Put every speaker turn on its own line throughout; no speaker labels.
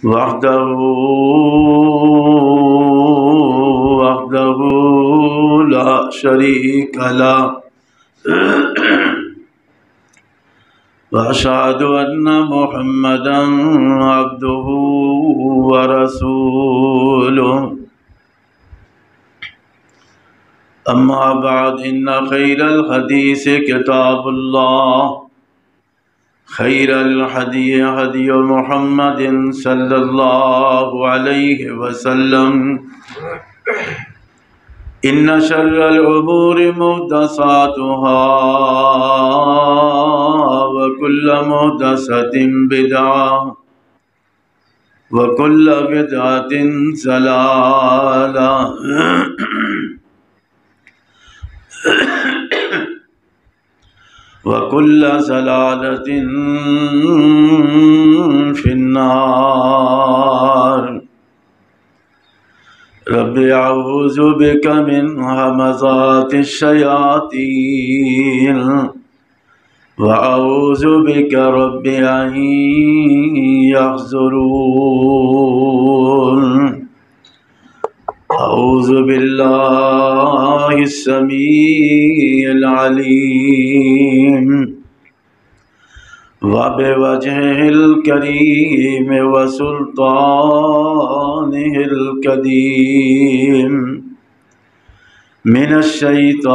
وحده لا شريك له وأشهد أن محمدا عبده ورسوله أما بعد إن خير الحديث كتاب الله خير الهدي هدي محمد صلى الله عليه وسلم إن شر الأمور محدثاتها وكل محدثة بدعة وكل بدعة ضلالة وكل ضلالة في النار رب أعوذ بك من همزات الشياطين وأعوذ بك رب أن يحضرون أعوذ بالله السميع العليم وبوجهه الكريم وسلطانه القديم من الشيطان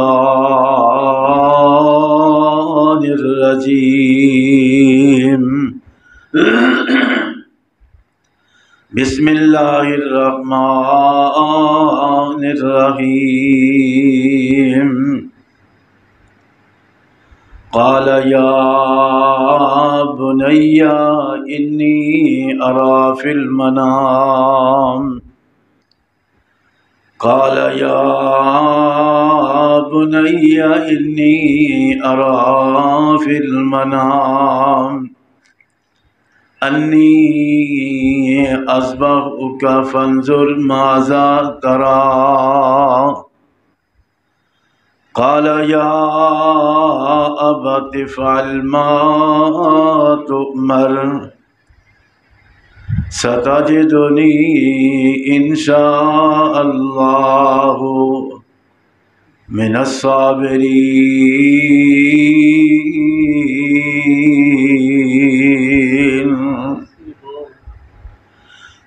الرجيم بسم الله الرحمن الرحيم قال يا بني إني أرى في المنام قال يا بني إني أرى في المنام أني أذبحك فانظر ماذا ترى قال يا أبت افعل ما تؤمر ستجدني إن شاء الله من الصابرين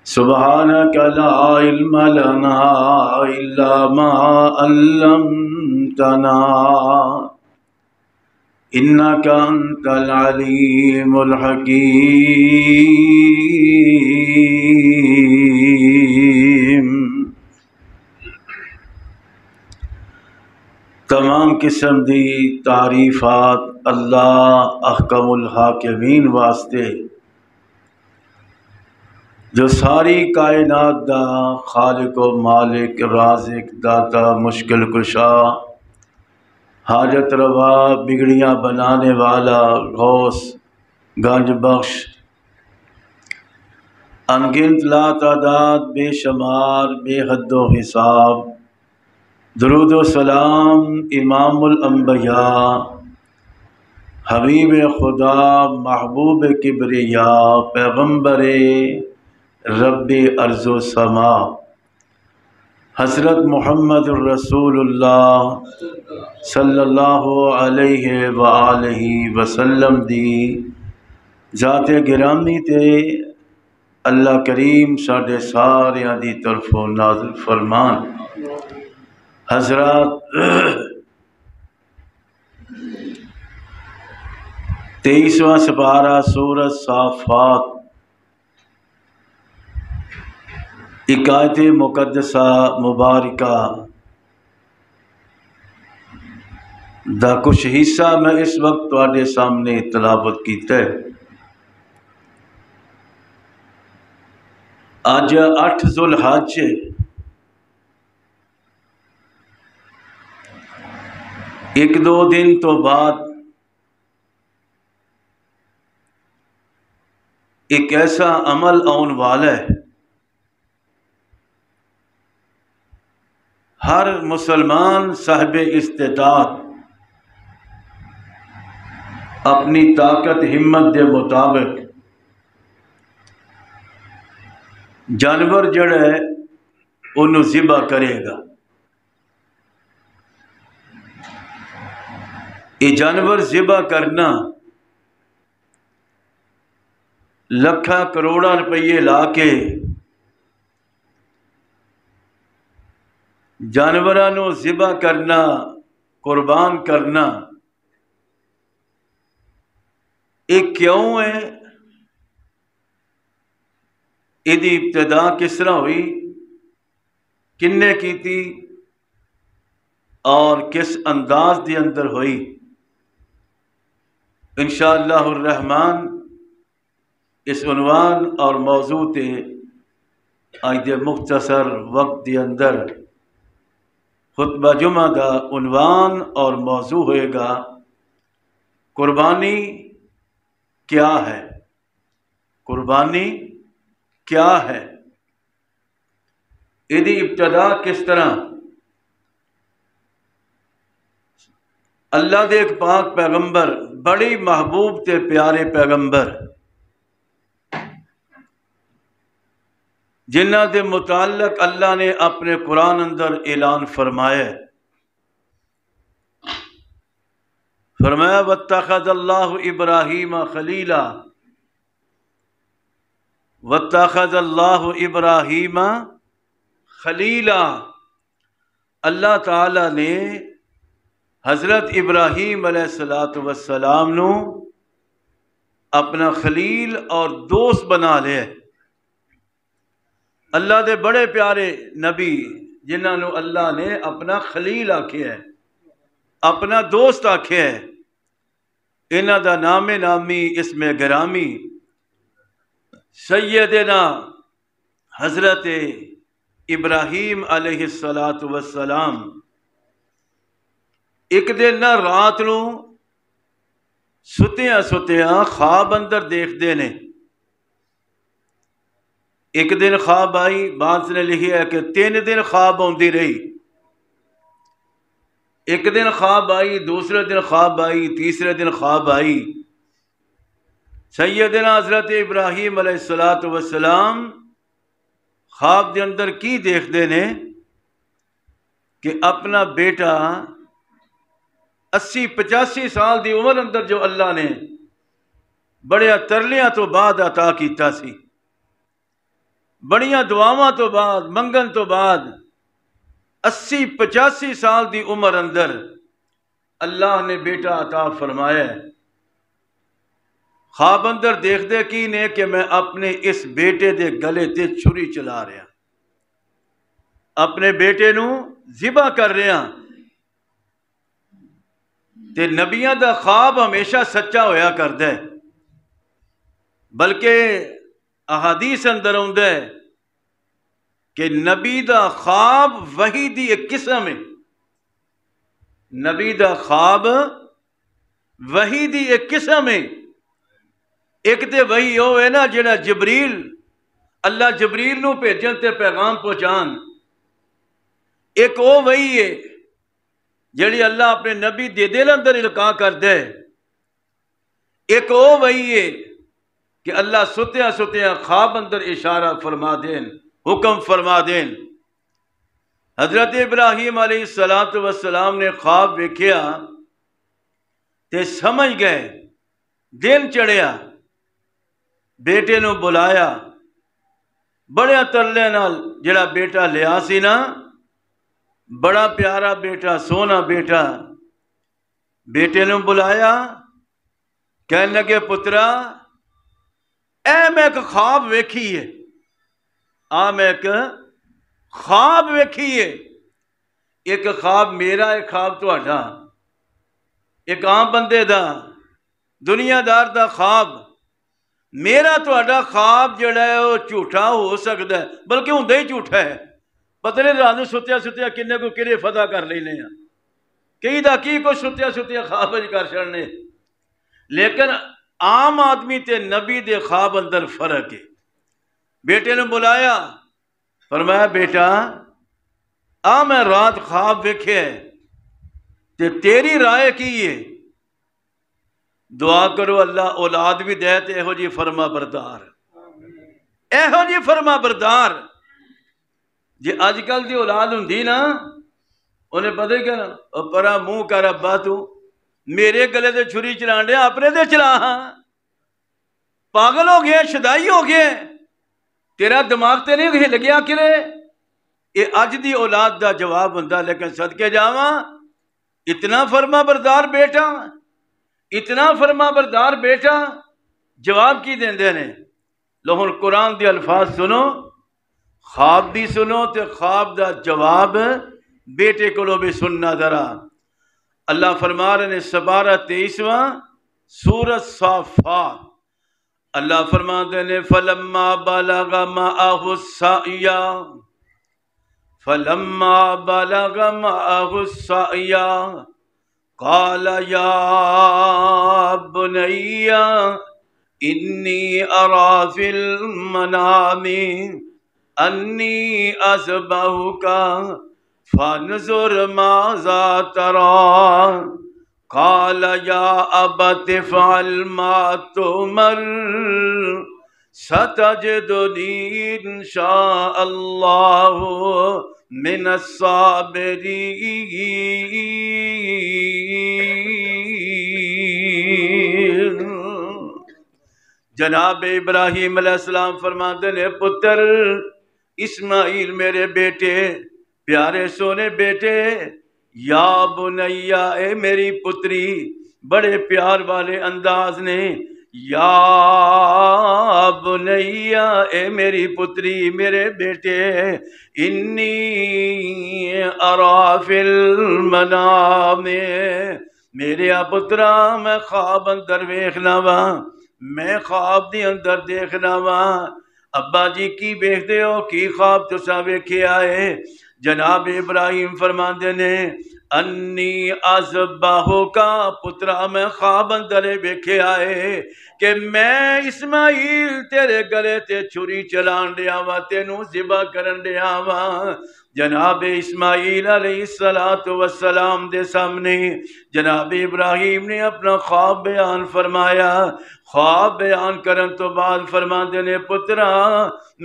سبحانك لا علم لنا إلا ما علمتنا إنك أنت العليم الحكيم۔ تمام قسم دی تعریفات اللہ احکم الحاکمین واسطے جو ساری کائنات دا خالق و مالک رازق داتا مشکل کشا حاجت روا بگڑیاں بنانے والا غوث گنج بخش انگنت لا تعداد بے شمار بے حد و حساب درود و سلام امام الانبیاء حبیب خدا محبوب کبریا پیغمبر رب ارض و سما حضرت محمد الرسول اللہ صلی اللہ علیہ وآلہ وسلم دی ذات گرامی تے اللہ کریم ساڈے ساریاں دی طرفوں نازل فرمان۔ حضرات 23واں سپارہ سورۃ صافات ایک آیت مقدسہ مبارکہ دا کچھ حصہ میں اس وقت تواڈے سامنے تلاوت کیتا ہے۔ اج 8 ذوالحج ایک دو دن تو بعد ایک ایسا عمل آن والا ہے ہر مسلمان صاحب استطاعت اپنی طاقت ہمت دے مطابق جانور جڑا ہے انہوں ذبح کرے گا. یہ جانور ذبح کرنا لکھاں کروڑاں روپیے لا کے جانوراں نوں ذبح کرنا، قربان کرنا، یہ کیوں ہے؟ یہ ابتدا کس طرح ہوئی، کنے کیتی اور کس انداز دے اندر ہوئی؟ انشاءاللہ الرحمن اس عنوان اور موضوع تے آج دے مختصر وقت دے اندر خطبہ جمعہ دا عنوان اور موضوع ہوئے گا قربانی کیا ہے؟ قربانی کیا ہے؟ یہ ابتدا کس طرح؟ اللہ دے ایک پاک پیغمبر، بڑی محبوب تے پیارے پیغمبر، جنہ دے متعلق اللہ نے اپنے قرآن اندر اعلان فرمایا، فرمایا وَاتَّخَذَ اللَّهُ إِبْرَاهِيمَ خَلِيلًا، وَاتَّخَذَ اللَّهُ إِبْرَاهِيمَ خَلِيلًا، اللہ تعالی نے حضرت ابراہیم علیہ السلام نو اپنا خلیل اور دوست بنا لیا. اللہ دے بڑے پیارے نبی جنہاں نو اللہ نے اپنا خلیل آکھیا ہے، اپنا دوست آکھیا ہے، انہاں دا نام نامی اسم گرامی سیدنا حضرت ابراہیم علیہ السلام ایک دن نہ رات نو ستیاں خواب اندر دیکھتے نے. ایک دن خواب آئی، بعض نے لکھی ہے کہ 3 دن خواب آتی رہی. ایک دن خواب آئی، دوسرے دن خواب آئی، تیسرے دن خواب آئی. سیدنا حضرت ابراہیم علیہ السلام خواب دے اندر کی دیکھتے نے کہ اپنا بیٹا 80-85 سال دی عمر اندر جو اللہ نے بڑے ترلیاں تو بعد عطا کیتا سی، بڑیاں دعاواں تو بعد، منگن تو بعد 80-85 سال دی عمر اندر اللہ نے بیٹا عطا فرمایا ہے. خواب اندر دیکھ دے کی نے کہ میں اپنے اس بیٹے دے گلے تے چھری چلا رہا، اپنے بیٹے نو ذبح کر رہا. تے نبیاں دا خواب ہمیشہ سچا ہویا کردا ہے، بلکہ احادیث اندر آندا ہے کہ نبی دا خواب وحی دی ایک قسم ہے. نبی دا خواب وحی دی ایک قسم ہے. ایک تے وحی ہوئے نا جڑا جبریل، اللہ جبریل نو بھیجن تے پیغام پہنچان. ایک وہ وحی ہے جڑی اللہ اپنے نبی دے دل اندر القاء کر دے. ایک وہ وحی ہے کہ اللہ ستیاں خواب اندر اشارہ فرما دین، حکم فرما دین. حضرت ابراہیم علیہ السلام نے خواب ویکھیا تے سمجھ گئے، دن چڑھیا، بیٹے نو بلایا. بڑے ترلے نال جڑا بیٹا لیا سی نا، بڑا پیارا بیٹا، سونا بیٹا، بیٹے نو بلایا، کہنے لگے پترا میں ایک خواب ویکھی ہے، میں ایک خواب ویکھی ہے. ایک خواب میرا، ایک خواب تہاڈا، ایک عام بندے دا، دنیا دار دا خواب. میرا تہاڈا خواب جڑا ہے وہ جھوٹا ہو سکتا ہے، بلکہ ہوندا ہی جھوٹا ہے. پتہ نہیں رات ستیا کنے کو کہڑے فتح کر لینے ہیں، کئی دا کی کو ستیا خواب کر چھڑنے. لیکن عام آدمی تے نبی دے خواب اندر فرق ہے. بیٹے نے بلایا، فرمایا بیٹا میں رات خواب ویکھے تے تیری رائے کی ہے؟ دعا کرو اللہ اولاد بھی دے تے ہو جی فرما بردار. ਇਹੋ ਜਿਹੀ ਫਰਮਾ ਬਰਦਾਰ ਜੇ ਅੱਜ ਕੱਲ ਦੀ ਔਲਾਦ ਹੁੰਦੀ ਨਾ, ਉਹਨੇ ਪਤਾ ਹੀ ਕਹਿਣਾ, ਉਹ ਪਰਾ ਮੂੰਹ ਕਰ ਅੱਬਾ, ਤੂੰ ਮੇਰੇ ਗਲੇ ਤੇ ਛੁਰੀ ਚਲਾਣ ਡਿਆ, ਆਪਣੇ ਤੇ ਚਲਾ ਹਾਂ। ਪਾਗਲ ਹੋ ਗਏ, ਸ਼ਦਾਈ ਹੋ ਗਏ, ਤੇਰਾ ਦਿਮਾਗ ਤੇ ਨਹੀਂ ਹਿੱਲ ਗਿਆ ਕਿਰੇ? ਇਹ ਅੱਜ ਦੀ ਔਲਾਦ ਦਾ ਜਵਾਬ ਹੁੰਦਾ। ਲੇਕਿਨ ਸਦਕੇ ਜਾਵਾਂ, اتنا فرما بردار بیٹا، اتنا فرما بردار بیٹا جواب کی دیندے نے۔ لو ہن قرآن دے الفاظ سنو، خواب دی سنو تے خواب دا جواب بیٹے کو بھی سننا ذرا۔ اللہ فرما رہے نے سپارہ 23واں سورۃ صافات، اللہ فرما دے نے فلما بلغ معہ السعی، فلما بلغ معہ السعی قال یا بنی انی ارى فی المنام انی اذبحک فانظر ماذا ترى قال یا ابت افعل ما تؤمر ستجدنی انشاء اللہ من الصابرین۔ جناب ابراہیم علیہ السلام فرماتے ہیں پتر اسماعیل میرے بیٹے، پیارے سونے بیٹے، یا بنیا اے میری پتری، بڑے پیار والے انداز نے، یا بنیا اے میری پتری، میرے بیٹے، انی ارا فی المنام، میرے پترا میں خواب اندر ویکھنا وا، میں خواب دی اندر دیکھنا وا۔ ابا جی کی ویکھدے ہو، کی خواب تساں ویکھیا ہے؟ جناب ابراہیم فرماندے نے انی اذبحک، پترا میں خواب اندر ویکھیا ہے کہ میں اسماعیل تیرے گلے تے چھری چلان ڈیا وا، تینوں ذبح کرن ڈیا وا۔ جناب اسماعیل علیہ السلام دے سامنے جناب ابراہیم نے اپنا خواب بیان فرمایا۔ خواب بیان کرن تو بعد فرماندے نے پترا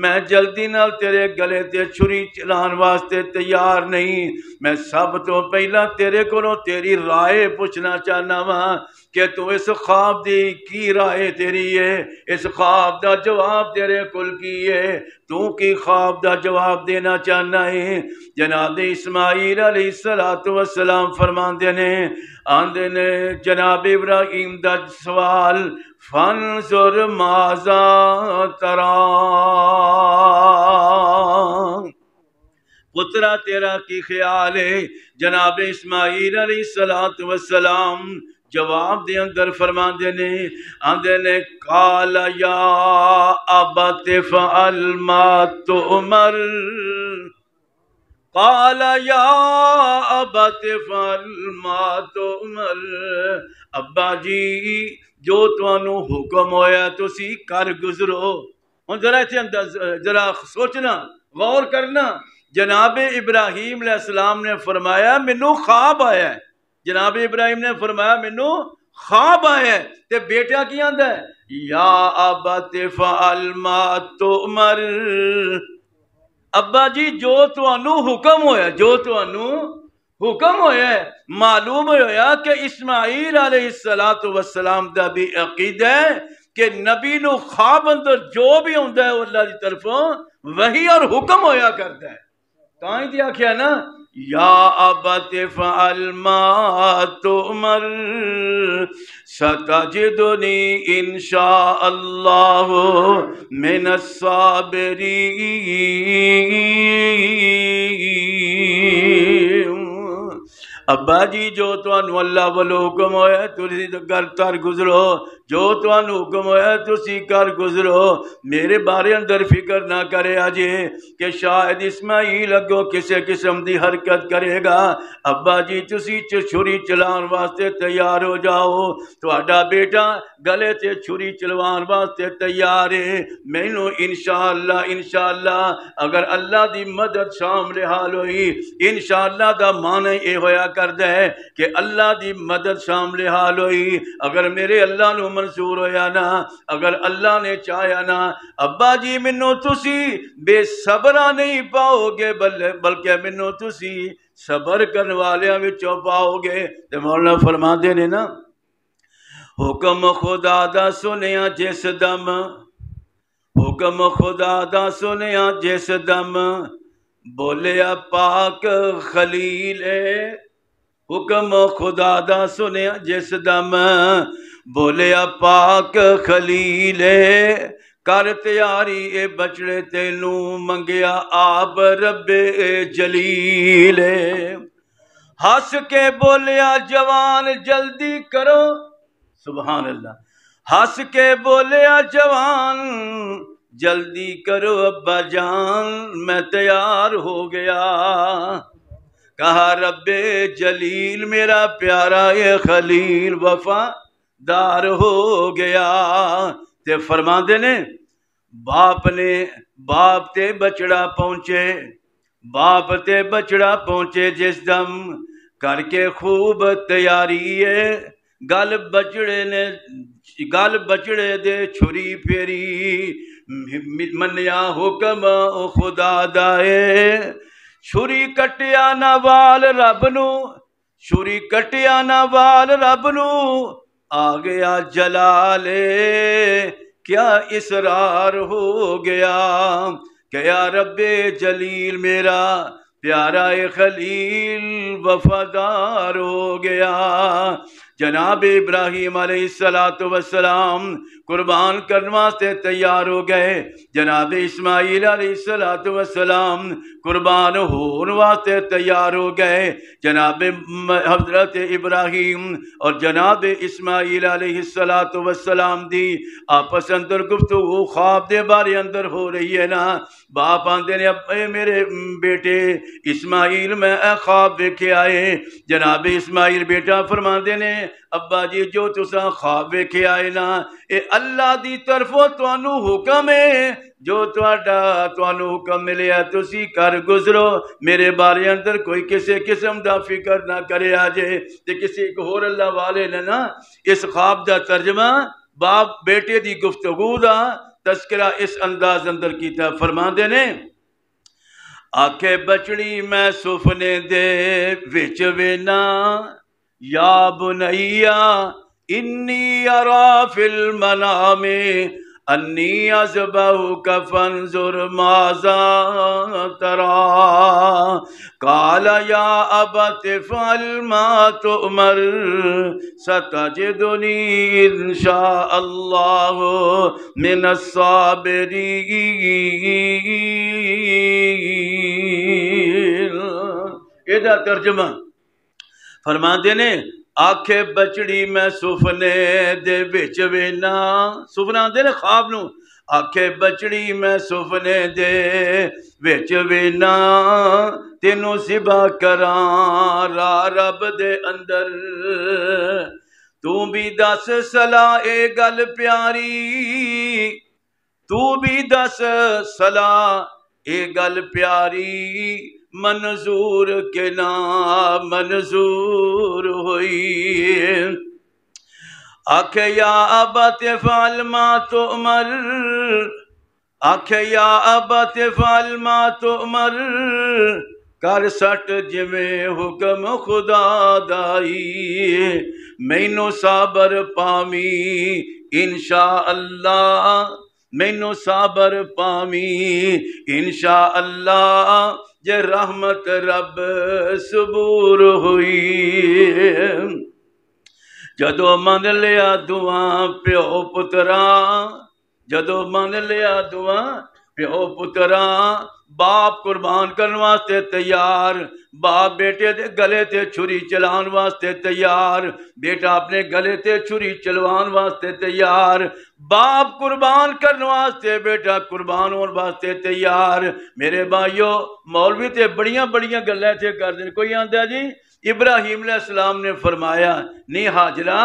میں جلدی نال تیرے گلے تے چھری چلان واسطے تیار نہیں، میں سب تو پہلا تیرے کولوں تیری رائے پوچھنا چاہنا وا کہ تو اس خواب دی کی رائے تیری ہے، اس خواب دا جواب تیرے کل کی ہے، تو کی خواب دا جواب دینا چاہنا ہے؟ جناب اسماعیل علیہ السلام فرماندے نے آندے نے جناب ابراہیم دا سوال فانظر ماذا ترى، پترا تیرا کی خیال ہے؟ جناب اسماعیل علیہ السلام جواب دے اندر فرماندے نے آندے نے قال یا ابت افعل ما تؤمر، قال یا ابت افعل ما تؤمر، ابا جی جو تانوں حکم ہویا تسی کر گزرو۔ ہن ذرا اتنے اندر ذرا سوچنا، غور کرنا۔ جناب ابراہیم علیہ السلام نے فرمایا مینوں خواب آیا ہے، جناب ابراہیم نے فرمایا مینوں خواب آیا ہے، تے بیٹا کی آندا ہے یا ابت افعل ما تؤمر، ابا جی جو تانوں حکم ہویا، جو تانوں حکم ہویا ہے۔ معلوم ہویا کہ اسماعیل علیہ السلام دا بھی عقیدہ ہے کہ نبی نو خواب اندر جو بھی ہوندا ہے وہ اللہ دی طرفوں وحی اور حکم ہویا کرتا ہے۔ تائیں دی آکھیا نا یا ابت افعل ما تؤمر ستجدنی انشاء اللہ من الصابرین۔ ابا جی جو تانوں اللہ والو حکم ہویا تسی کر گزرو، جو تانوں حکم ہویا تسی کر گزرو، میرے بارے اندر فکر نہ کرے آجے کہ شاید اسماعیل اگوں کسے قسم دی حرکت کرے گا۔ ابا جی تسی چھری چلان واسطے تیار ہو جاؤ، تہاڈا بیٹا گلے تے چھری چلوان واسطے تیار ہے۔ مینوں انشاءاللہ اگر اللہ دی مدد شامل حال ہوئی، انشاءاللہ دا معنی اے ہویا کر دے کہ اللہ دی مدد شامل حال ہوئی اگر میرے اللہ نو منظور ہویا نا اگر اللہ نے چاہیا نا ابا جی منو تسی بے صبرہ نہیں پاؤ گے بلکہ منو تسی صبر کرنے والیاں وچوں پاؤ گے۔ تے مولانا فرما دے نے نا حکم خدا دا سنیا جس دم حکم خدا دا سنیا جس دم بولیا پاک خلیل حکم خدا دا سنیا جس دم بولیا پاک خلیل کر تیاری اے بچڑے تینوں منگیا آپ رب جلیل ہس کے بولیا جوان جلدی کرو سبحان اللہ ہس کے بولیا جوان جلدی کرو ابا جان میں تیار ہو گیا کہا رب جلیل میرا پیارا یہ خلیل وفادار ہو گیا تے فرما دے نے باپ تے بچڑا پہنچے جس دم کر کے خوب تیاری ہے گل بچڑے دے چھری پھیری منیا حکم خدا دائے چھری کٹیا نہ وال رب نو آ گیا جلالے کیا اسرار ہو گیا کہ یا رب جلیل میرا پیارا خلیل وفادار ہو گیا جناب ابراہیم علیہ السلام قربان کرنے واسطے تیار ہو گئے جناب اسماعیل علیہ السلام قربان ہونے واسطے تیار ہو گئے جناب حضرت ابراہیم اور جناب اسماعیل علیہ السلام دی آپس اندر گفتگو خواب دے بارے اندر ہو رہی ہے نا باپ آندے نے اے میرے بیٹے اسماعیل میں اے خواب ویکھے آئے جناب اسماعیل بیٹا فرماندے نے ابا جی جو تساں خواب ویکھے آئے نا اے اللہ دی طرفوں توانو حکم ہے جو توانو حکم ملیا تسی کر گزرو میرے بارے اندر کوئی کسی قسم دا فکر نہ کرے آجے تے کسی کو اور اللہ والے نے نا اس خواب دا ترجمہ باپ بیٹے دی گفتگو دا تذکرہ اس انداز اندر کیتا فرما دینے آکھے بچڑی میں سفنے دے وچ وینا یا بنیا انی ارا فی المنام انی ازبہک فانظر ماذا ترا قال یا ابت افعل ما تؤمر ستجدنی انشاء اللہ من الصابرین یہ ترجمہ فرما دینے آکھے بچڑی میں سفنے دے وچ وینا سفنا دے نے خواب نو آکھے بچڑی میں سفنے دے وچ وینا تینوں ذبح کراں را رب دے اندر تو بھی دس صلاح اے گل پیاری تو بھی دس صلاح اے گل پیاری منظور کے نام منظور ہوئی آکھے یا ابت افعل ما تؤمر آکھے یا ابت افعل ما تؤمر کر سٹ جویں حکم خدا دائی مینوں صبر پامی انشاءاللہ مینوں صبر پامی انشاءاللہ جے رحمت رب صبور ہوئی جدو من لیا دعا پیو پتراں جدو من لیا دعا پیو پتراں باپ قربان کرنے واسطے تیار باپ بیٹے دے گلے تے چھری چلان واسطے تیار بیٹا اپنے گلے تے چھری چلوان واسطے تیار باپ قربان کرنے واسطے بیٹا قربان ہونے واسطے تیار میرے بھائیو مولوی تے بڑیاں گلیں تے کر دیں کوئی آندہ جی ابراہیم علیہ السلام نے فرمایا نہیں حاجرہ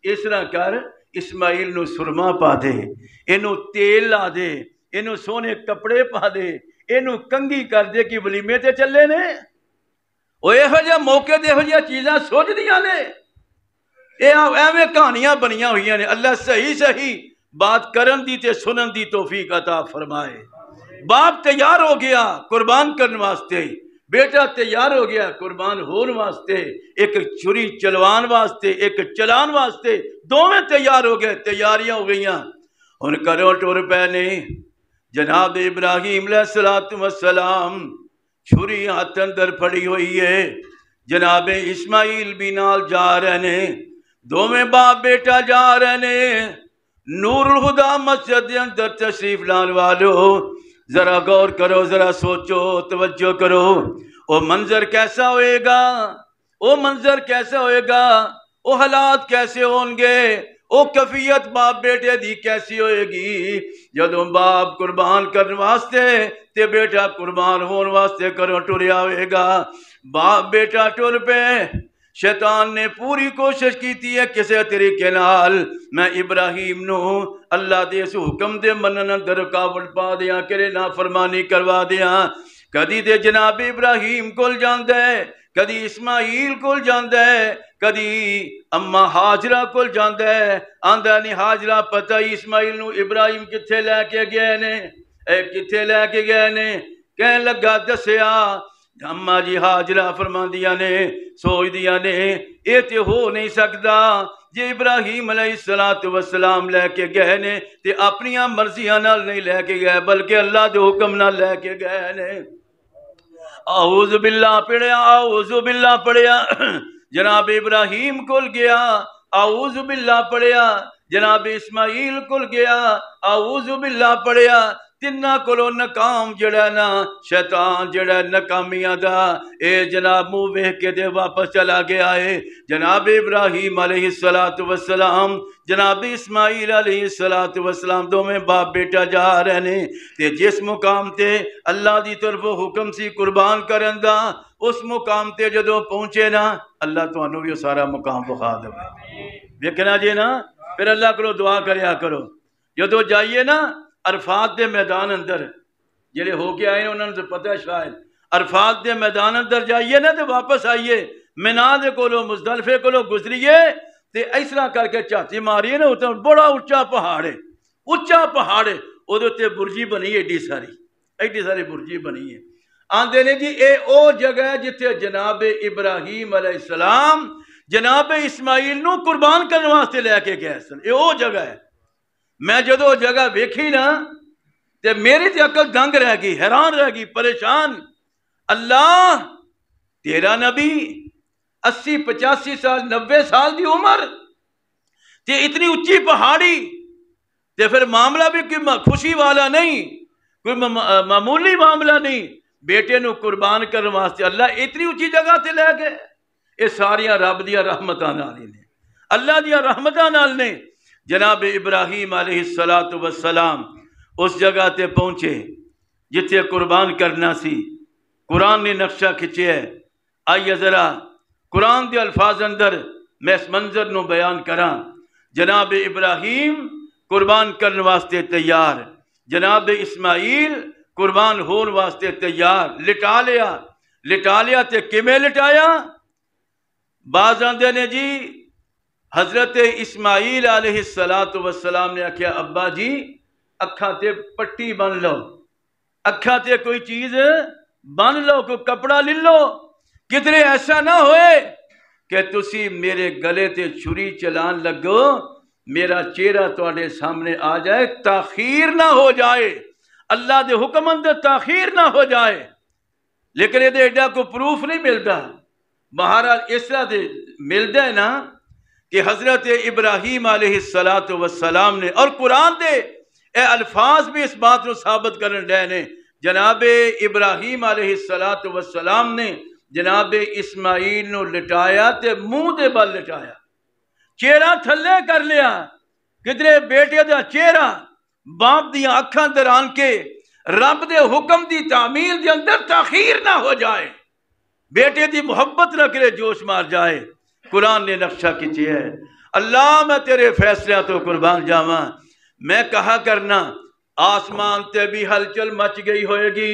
اس طرح کر اسماعیل نو سرما پا دے اینو تیل لا دے اینو سونے کپڑے پا دے اینو کنگھی کر دے کہ ولیمے تے چلے نے وہ یہ موقع دے یہ چیزاں سوچ دیا نے ایویں کہانیاں بنیاں ہوئی نے. اللہ صحیح صحیح بات کرن دی تے سنن دی توفیق عطا فرمائے. باپ تیار ہو گیا قربان کرنے واسطے, بیٹا تیار ہو گیا قربان ہون واسطے, ایک چھری چلوان واسطے ایک چلان واسطے, دونوں تیار ہو گئے, تیاریاں ہو گئیاں. ہن کرو ٹر پے نے. جناب ابراہیم علیہ السلام چھری ہاتھ اندر پھڑی ہوئی ہے, جناب اسماعیل بھی نال جا رہے نے, دونوں باپ بیٹا جا رہے نے. نور الہدا مسجد کے اندر تشریف لان والو ذرا غور کرو, ذرا سوچو, توجہ کرو. وہ منظر کیسا ہوئے گا, وہ منظر کیسا ہوئے گا, وہ حالات کیسے ہون گے, وہ کیفیت باپ بیٹے دی کیسی ہوئے گی جدوں باپ قربان کرنے واسطے تے بیٹا قربان ہون واسطے کرو ٹریا ہوئے گا. باپ بیٹا ٹر پے. شیطان نے پوری کوشش کیتی ہے کسے طریقے نال میں ابراہیم نو اللہ دے اس حکم دے منن اندر رکاوٹ پا دیاں, کرے نافرمانی کروا دیاں. کدی تے جناب ابراہیم کول جاندا ہے, کدی اسماعیل کول جاندا ہے, کدی اما ہاجرہ کول جاندا ہے. آندا نہیں ہاجرہ پتہ ہی اسماعیل نو ابراہیم کتھے لے کے گئے نے, کتھے لے کے گئے نے. کہن لگا دسیا اما جی ہاجرہ فرماندیاں نے سوچ دیا نے یہ تے ہو نہیں سکتا جی ابراہیم علیہ السلام لے کے گئے نے تے اپنی مرضیاں نال نہیں لے کے گئے بلکہ اللہ دے حکم نال لے کے گئے نے. اعوذ باللہ پڑھیا, اعوذ باللہ پڑھیا, جناب ابراہیم کول گیا, اعوذ باللہ پڑھیا, جناب اسماعیل کول گیا, اعوذ باللہ پڑھیا. تنہ کولو ناکام جڑا نا شیطان جڑا ناکامیاں دا اے جناب منہ ویکھ کے دے واپس چلا گیا ہے. جناب ابراہیم علیہ السلام جناب اسماعیل علیہ السلام دونوں باپ بیٹا جا رہے نے تے جس مقام تے اللہ دی طرف حکم سی قربان کرن دا اس مقام تے جدوں پہنچے نا اللہ تانوں بھی سارا مقام بخا دے. ویکھنا جی نا پھر اللہ کو دعا کریا کرو. جدوں جائیے نا عرفات دے میدان اندر جڑے ہو کے آئے انہوں نے پتہ ہے شاید عرفات دے میدان اندر جائیے نا تے واپس آئیے مینا دے کولو مزدلفے کولو گزریے تے اس طرح کر کے چاتی ماریے نا اتنا بڑا اچا پہاڑ ہے, اچا پہاڑ ہے, وہ تے برجی بنی ہے ایڈی ساری برجی بنی ہے. آندے نے جی اے او جگہ ہے جتے جناب ابراہیم علیہ السلام جناب اسماعیل نو قربان کرنے واسطے لے کے گئے سن. اے او جگہ ہے. میں جدو جگہ ویکھی نا تے میری تے عقل دنگ رہ گئی, حیران رہ گئی, پریشان. اللہ تیرا نبی 80-85 سال 90 سال دی عمر تے اتنی اونچی پہاڑی تے پھر معاملہ بھی کوئی خوشی والا نہیں, کوئی معمولی معاملہ نہیں. بیٹے نو قربان کرنے واسطے اللہ اتنی اونچی جگہ تے لے گئے. یہ ساریاں رب دیا رحمتاں نال نے, اللہ دیا رحمتاں نال نے. جناب ابراہیم علیہ السلام اس جگہ تے پہنچے جتے قربان کرنا سی. قرآن نے نقشہ کھچے ہے. آئیے ذرا قرآن دے الفاظ اندر میں اس منظر نو بیان کراں. جناب ابراہیم قربان کرنے واسطے تیار, جناب اسماعیل قربان ہون واسطے تیار. لٹا لیا تے کیویں لٹایا؟ بعض آندے نے جی حضرت اسماعیل علیہ السلام نے آکھیا ابا جی اکھاں تے پٹی بن لو, اکھاں تے کوئی چیز بن لو, کوئی کپڑا لے لو, کدھرے ایسا نہ ہوئے کہ تسی میرے گلے تے چھری چلان لگو میرا چہرہ تواڈے سامنے آ جائے, تاخیر نہ ہو جائے, اللہ دے حکم اندر تاخیر نہ ہو جائے. لیکن یہ ایڈا کوئی پروف نہیں ملتا. بہرحال اس طرح دے ملتا ہے نا کہ حضرت ابراہیم علیہ السلام نے اور قرآن دے اے الفاظ بھی اس بات کو ثابت کرنے ڈے نے. جناب ابراہیم علیہ السلام نے جناب اسماعیل نو لٹایا تے منہ دے بل لٹایا, چہرہ تھلے کر لیا. کدھرے بیٹے دا چہرہ باپ دیاں اکھاں در آن کے رب دے حکم دی تعمیل دے اندر تاخیر نہ ہو جائے, بیٹے دی محبت نہ کرے جوش مار جائے. قرآن نے نقشہ کھچیا ہے. اللہ میں تیرے فیصلہ تو قربان جاواں. میں کہا کرنا آسمان تے بھی ہلچل مچ گئی ہوئے گی,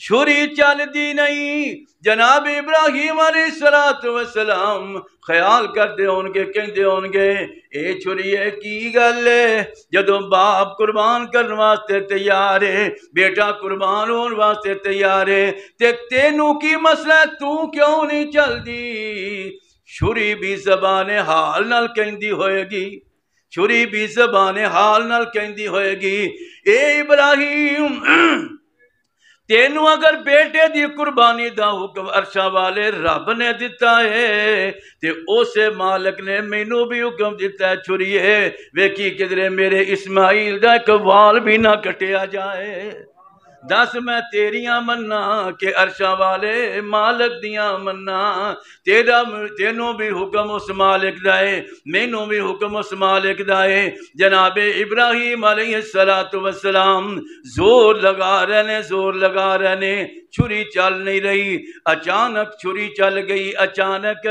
چھری چل دی نہیں جناب ابراہیم علیہ السلام خیال کرتے ہون گے کہندے ہون گے اے چھریے کی گل ہے جدوں باپ قربان کرن واسطے تیار ہے بیٹا قربان ہون واسطے تیار ہے تے تینوں کی مسئلہ تو کیوں نہیں چل دی چھری بھی زبان حال نال کہندی ہوئے گی چھری بھی زبان حال نال کہندی ہوئے گی اے ابراہیم تینوں اگر بیٹے دی قربانی دا حکم عرشاں والے رب نے دیتا ہے تے اسے مالک نے مینوں بھی حکم دیتا ہے چھریے ویکھی کدھرے میرے اسماعیل دا ایک وال بھی نہ کٹیا جائے دس میں تیریاں مننا کہ عرشاں والے مالک دیاں مننا تینوں بھی حکم اس مالک دائے مینوں بھی حکم اس مالک دائے جناب ابراہیم علیہ السلام زور لگا رہنے چھری چل نہیں رہی اچانک چھری چل گئی اچانک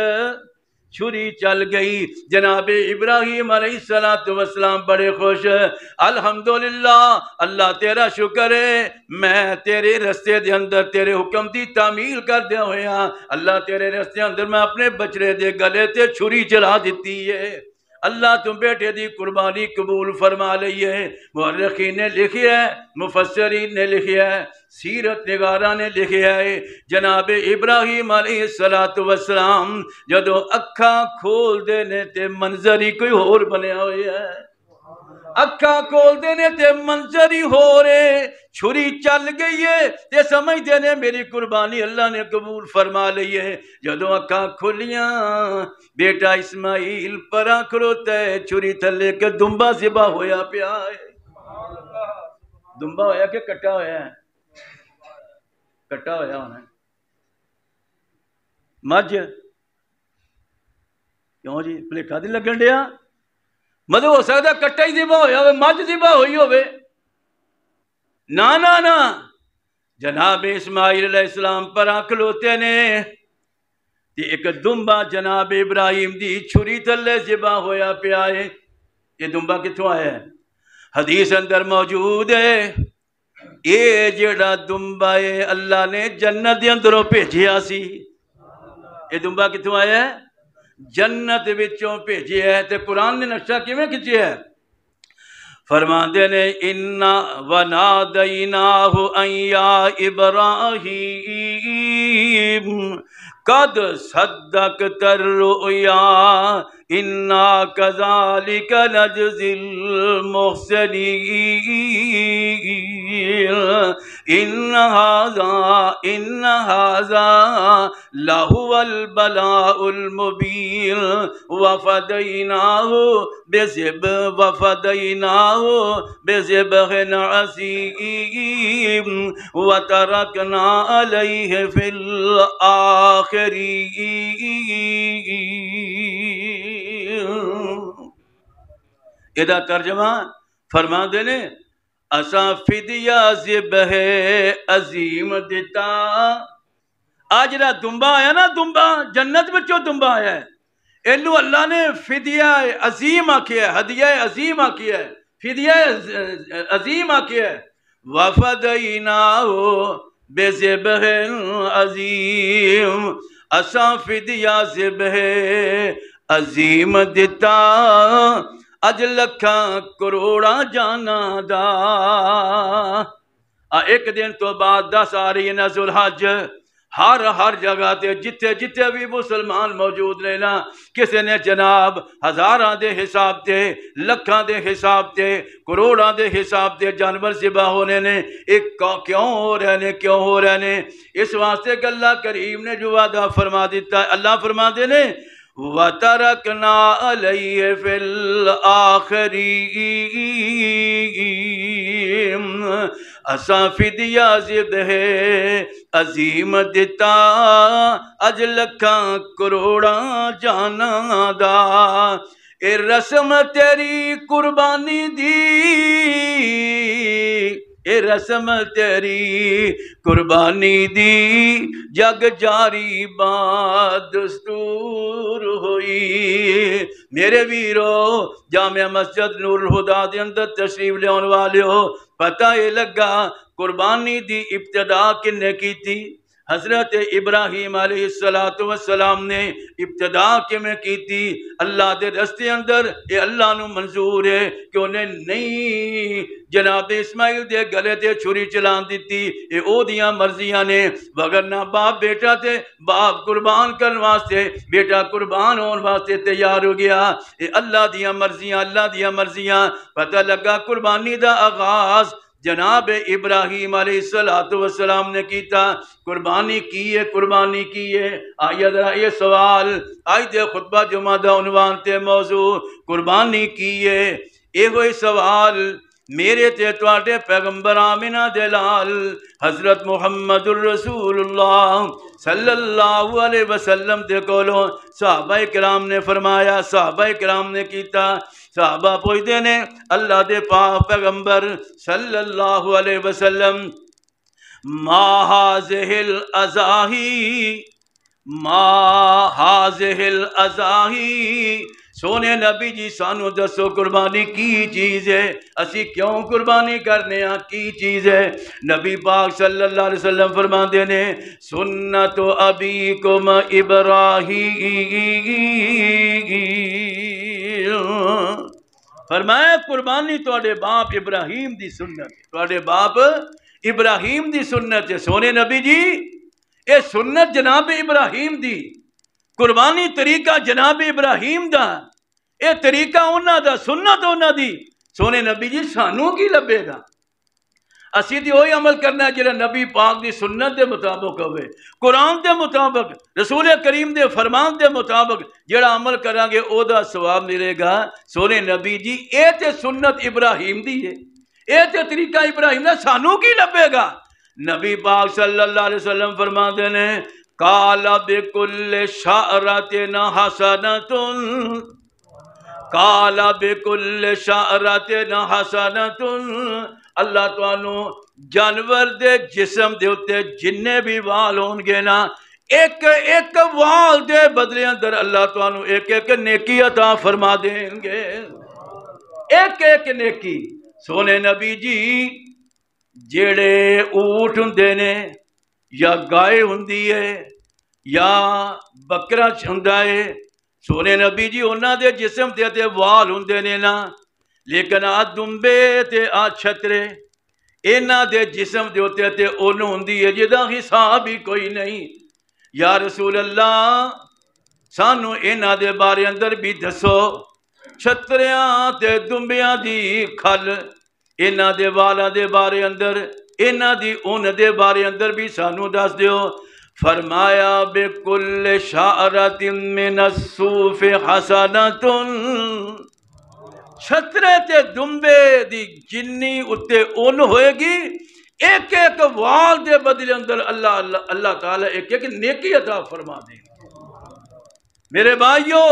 چھری چل گئی جناب ابراہیم علیہ السلام بڑے خوش الحمدللہ اللہ تیرا شکر ہے میں تیرے رستے دے اندر تیرے حکم دی تعمیل کر دیا ہویا اللہ تیرے رستے اندر میں اپنے بچڑے دے گلے تے چھری چلا دیتی ہے اللہ تم بیٹے دی قربانی قبول فرما لئی ہے مورخین نے لکھیا ہے مفسرین نے لکھیا ہے سیرت نگاراں نے لکھیا ہے جناب ابراہیم علیہ السلام جدو اکھاں کھول دینے تے منظر ہی کوئی اور بنیا ہویا ہے اکھاں کھول دینے تے منظر ہی ہو رہے چھری چل گئی ہے تے سمجھ دینے میری قربانی اللہ نے قبول فرما لئی ہے جدو اکھاں کھولیاں بیٹا اسماعیل پراں کھڑوتا ہے چھری تھلے کے دمبا ذبح ہویا پیا ہے دمبا ہویا کہ کٹا ہویا ہے کٹا ہویا ہونا ہے مجھ کیوں جی پلیٹا دی لگن دیا مطلب ہو سکتا کٹا ہی ذبح ہویا ہوئے مجھ ذبح ہوئی ہوئے نا جناب اسماعیل علیہ السلام پر کھلوتے نے ایک دمبا جناب ابراہیم دی چھری تھلے ذبح ہویا پیا ہے یہ دمبا کتوں آیا ہے حدیث اندر موجود ہے یہ جڑا دمبا ہے اللہ نے جنت دے اندروں بھیجیا سی یہ دمبا کتوں آیا ہے جنت وچوں بھیجیا ہے تے قرآن نے نقشہ کیویں کھچیا ہے فرماندے نے انا ونادیناہ ان یا ابراہیم قد صدقت الرؤیا انا کذالک نجزی المحسنین ان ھذا لہو البلاء المبین وفدیناہ بذبح عظیم وترکنا علیہ فی ادا ترجمہ فرما دینے اساں فدیہ ذبح عظیم دیتا آج جڑا دمبا آیا نا دمبا جنت بچوں دمبا آیا ہے اینو اللہ نے فدیہ عظیم آکھیا ہے ہدیہ عظیم آکھیا ہے فدیہ عظیم آکھیا ہے وفدیناہ بذبح عظیم اساں فدیہ ذبح عظیم دیتا اج لکھاں کروڑا جانا دا ایک دن تو بعد 10 آ رہی ہے نا ذوالحج ہر جگہ تے جتھے بھی مسلمان موجود رہنا کسی نے جناب ہزاراں دے حساب تے لکھاں دے حساب تے کروڑاں دے حساب تے جانور ذبح ہونے نے ایک کیوں ہو رہے نے اس واسطے کہ اللہ کریم نے جو وعدہ فرما دیتا ہے اللہ فرما دے نے وَتَرَكْنَا عَلَيْهِ فِي الْآخِرِينَ اساں فدیہ ذبح عظیم دیتا اج لکھاں کروڑاں جانا دا اے رسم تیری قربانی دی اے رسم تیری قربانی دی جگ جاری بات دستور ہوئی میرے ویرو جامع مسجد نور الہدا دے اندر تشریف لیاون والے ہو پتہ یہ لگا قربانی دی ابتدا کنے کی تھی؟ حضرت ابراہیم علیہ السلام نے ابتدا میں کی تھی اللہ دے رستے اندر. یہ اللہ نو منظور ہے کہ انہیں نہیں جناب اسماعیل دے گلے تے چھری چلان دیتی. یہ او دیاں مرضیاں نے، وگرنہ باپ بیٹا تے باپ قربان کرن واسطے، بیٹا قربان ہون واسطے تیار ہو گیا. یہ اللہ دیاں مرضیاں، اللہ دیاں مرضیاں. پتہ لگا قربانی دا آغاز جناب ابراہیم علیہ السلام نے کیتا. قربانی کی ہے، قربانی کی ہے. آئیے ذرا یہ سوال، آج دے خطبہ جمعہ دا عنوان تے موضوع قربانی کی ہے. یہ ہوئی سوال میرے تے تواڈے پیغمبر آمنہ دے لال حضرت محمد الرسول اللہ صلی اللہ علیہ وسلم دے کولوں صحابہ کرام نے فرمایا، صحابہ کرام نے کیتا. صحابہ پوچھتے نے اللہ دے پاک پیغمبر صلی اللہ علیہ وسلم، ما هذه الأضاحی، ما هذه الأضاحی، سونے نبی جی سانو دسو قربانی کی چیز ہے، اسی کیوں قربانی کرنے ہاں، کی چیز ہے؟ نبی پاک صلی اللہ علیہ وسلم فرماندے نے سنت ابیکم ابراہیم، فرمایا قربانی تواڈے باپ ابراہیم دی سنت، تواڈے باپ ابراہیم دی سنت ہے. سونے نبی جی اے سنت جناب ابراہیم دی، قربانی طریقہ جناب ابراہیم دا، اے طریقہ انہاں دا، سنت انہاں دی. سونے نبی جی سانوں کی لبے گا؟ اسی دی وہی عمل کرنا ہے جڑا نبی پاک دی سنت دے مطابق ہوئے، قرآن دے مطابق، رسول کریم دے فرمان دے مطابق جڑا عمل کریں گے او دا ثواب ملے گا. سونے نبی جی اے تے سنت ابراہیم دی ہے، اے تے طریقہ ابراہیم دا، سانوں کی لبے گا؟ نبی پاک صلی اللہ علیہ وسلم فرماتے ہیں قال بکل شعرۃ حسنۃ، قال بکل شعرۃ حسنۃ، اللہ تعالیٰ جانور دے جسم دے اتے جننے بھی وال ہون گے نا، ایک ایک وال دے بدلے اندر اللہ تعالیٰ ایک ایک نیکی عطا فرما دیں گے، ایک ایک نیکی. سونے نبی جی جیڑے اونٹ ہوندے نے یا گائے ہوندی ہے یا بکرا ہوندا ہے، سونے نبی جی انہاں دے جسم تے تے وال ہوندے نے نا، لیکن آ دمبے تے آ چھترے انہاں دے جسم دے اوتے تے اون ہوندی ہے جدا حساب ہی کوئی نہیں. یا رسول اللہ سانو انہاں دے بارے اندر بھی دسو، چھتریاں تے دمبیاں دی کھل، انہاں دے والاں دے بارے اندر، انہاں دی اون دے بارے اندر بھی سانو دس دیو. فرمایا بکل شعرۃ من الصوف حسنۃ، چھترے تے دمبے دی جنی اتے اون ہوئے گی، ایک ایک وال دے بدلے اندر اللہ تعالیٰ ایک ایک نیکی عطا فرما دے. میرے بھائیو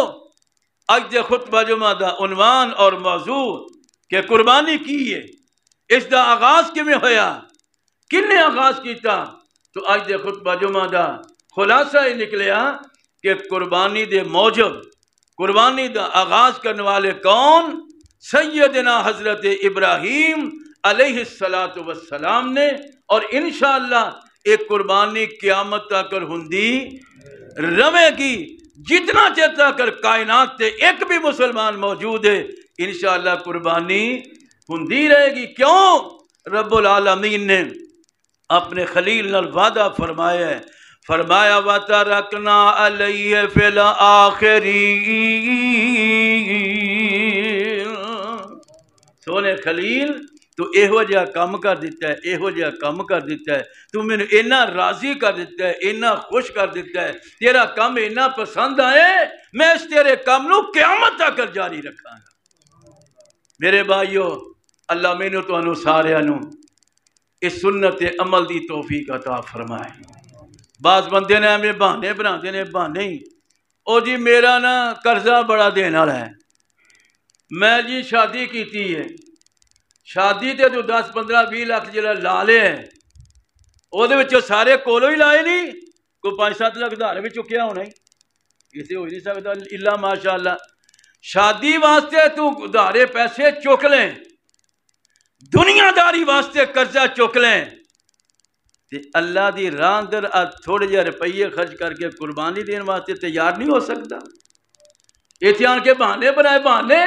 اج دے خطبہ جمعہ دا عنوان اور موضوع کہ قربانی کی ہے، اس دا آغاز کیویں ہویا، کنے آغاز کیتا؟ تو اج دے خطبہ جمعہ دا خلاصہ یہ نکلیا کہ قربانی دے موجب، قربانی دا آغاز کرنے والے کون؟ سیدنا حضرت ابراہیم علیہ السلام نے. اور انشاءاللہ ایک قربانی قیامت تک ہندی رہے گی، جتنا چیر تک کائنات تے ایک بھی مسلمان موجود ہے انشاءاللہ قربانی ہندی رہے گی. کیوں؟ رب العالمین نے اپنے خلیل نال وعدہ فرمایا ہے، فرمایا وَتَرَكْنَا عَلَيْهِ فِي الْآخِرِينَ. سونے خلیل تو ایہو جہا کام کر دیتا ہے، ایہو جہا کام کر دیتا ہے، تو میں نے اینا راضی کر دیتا ہے، اینا خوش کر دیتا ہے، تیرا کام اینا پسند آئے، میں اس تیرے کام نو قیامت تک جاری رکھاں گا. میرے بھائیو اللہ میں نے تو انو سارے انو اس سنت عمل دی توفیق عطا فرمائے. بعض بندے نے ہمیں بہانے بنا دینے، بہانے ہی او جی میرا نا قرضہ بڑا دینا رہا ہے، میں جی شادی کیتی ہے، شادی تے تو 10-15-20 لاکھ جلہ لا لے ہیں، او دے وچوں سارے کولو ہی لائے نہیں، کوئی 5-7 لاکھ دھارے بھی چکیا ہونا ہی، اسے ہو ہی نہیں سکتا اللہ ماشاءاللہ. شادی واسطے تو دھارے پیسے چک لیں، دنیا داری واسطے قرضہ چک لیں تے اللہ دی راہ اندر تھوڑے جہے روپیے خرچ کر کے قربانی دین واسطے تیار نہیں ہو سکتا. اتیان کے بہانے بنائے بہانے.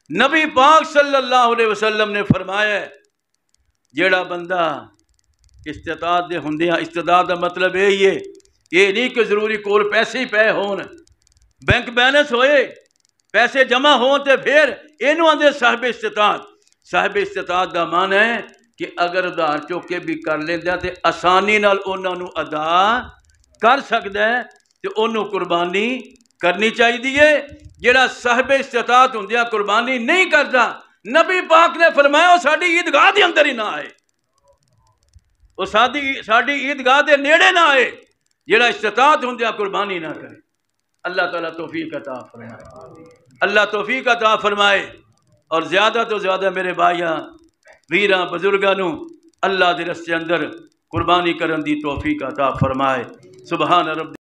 نبی پاک صلی اللہ علیہ وسلم نے فرمایا ہے جیڑا بندہ استطاعت دے ہوندیاں، استطاعت دا مطلب یہی ہے، یہ نہیں کہ ضروری کول پیسے ہی پے ہون، بینک بیلنس ہوئے، پیسے جمع ہون تے پھر اینو آندے صاحب استطاعت. صاحب استطاعت دا معنی ہے کہ اگر ادھار چوک کے بھی کر لیندے تے آسانی نال انہاں نو ادا کر سکدا ہے تے انہوں قربانی کرنی چاہیے. جڑا صاحب استطاعت ہوندیا قربانی نہیں کرتا، نبی پاک نے فرمایا وہ ساڈی عیدگاہ دے اندر ہی نہ آئے، وہ ساڈی عیدگاہ دے نیڑے نہ آئے. جڑا استطاعت ہوندیا قربانی نہ کرے. اللہ تعالیٰ توفیق عطا فرمائے، اللہ توفیق عطا فرمائے. اور زیادہ تو زیادہ میرے بھائیاں ویراں بزرگاں نو اللہ دے رستے اندر قربانی کرن دی توفیق عطا فرمائے. سبحان رب.